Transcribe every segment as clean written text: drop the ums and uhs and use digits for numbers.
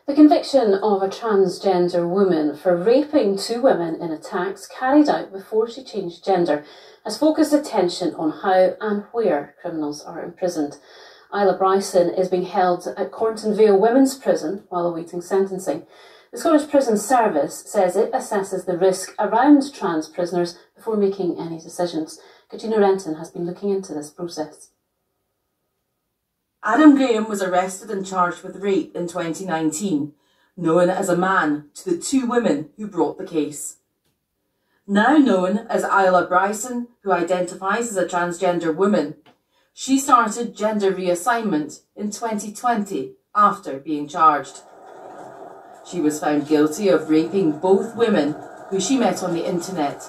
The conviction of a transgender woman for raping two women in attacks carried out before she changed gender has focused attention on how and where criminals are imprisoned. Isla Bryson is being held at Cornton Vale Women's Prison while awaiting sentencing. The Scottish Prison Service says it assesses the risk around trans prisoners before making any decisions. Katrina Renton has been looking into this process. Adam Graham was arrested and charged with rape in 2019, known as a man to the two women who brought the case. Now known as Isla Bryson, who identifies as a transgender woman, she started gender reassignment in 2020 after being charged. She was found guilty of raping both women who she met on the internet.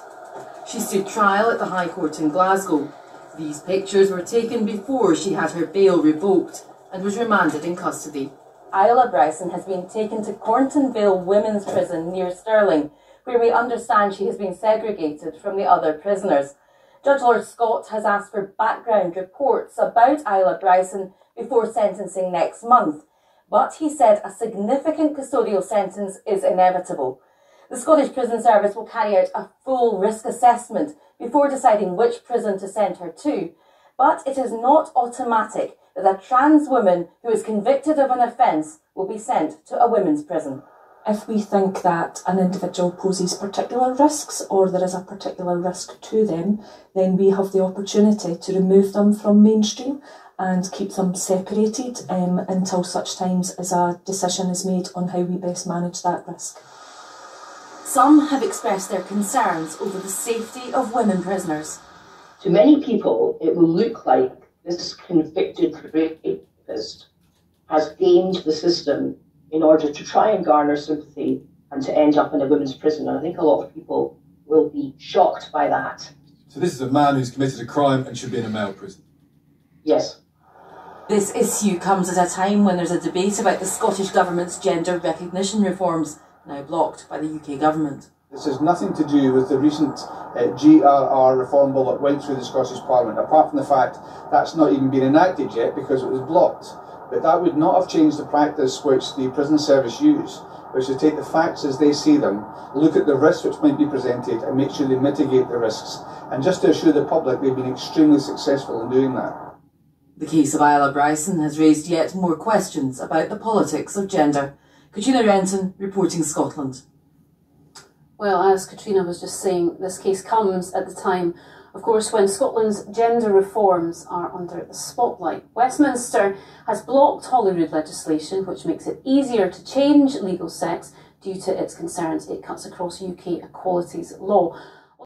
She stood trial at the High Court in Glasgow. These pictures were taken before she had her bail revoked and was remanded in custody. Isla Bryson has been taken to Cornton Vale Women's Prison near Stirling, where we understand she has been segregated from the other prisoners. Judge Lord Scott has asked for background reports about Isla Bryson before sentencing next month, but he said a significant custodial sentence is inevitable. The Scottish Prison Service will carry out a full risk assessment before deciding which prison to send her to, but it is not automatic that a trans woman who is convicted of an offence will be sent to a women's prison. If we think that an individual poses particular risks or there is a particular risk to them, then we have the opportunity to remove them from mainstream and keep them separated until such times as a decision is made on how we best manage that risk. Some have expressed their concerns over the safety of women prisoners. To many people, it will look like this convicted rapist has gamed the system in order to try and garner sympathy and to end up in a women's prison. And I think a lot of people will be shocked by that. So this is a man who's committed a crime and should be in a male prison? Yes. This issue comes at a time when there's a debate about the Scottish Government's gender recognition reforms, now blocked by the UK Government. This has nothing to do with the recent GRR reform bill that went through the Scottish Parliament, apart from the fact that's not even been enacted yet because it was blocked. But that would not have changed the practice which the prison service use, which is take the facts as they see them, look at the risks which might be presented and make sure they mitigate the risks. And just to assure the public, they've been extremely successful in doing that. The case of Isla Bryson has raised yet more questions about the politics of gender. Katrina Renton, reporting Scotland. Well, as Katrina was just saying, this case comes at the time, of course, when Scotland's gender reforms are under the spotlight. Westminster has blocked Holyrood legislation, which makes it easier to change legal sex due to its concerns it cuts across UK equalities law.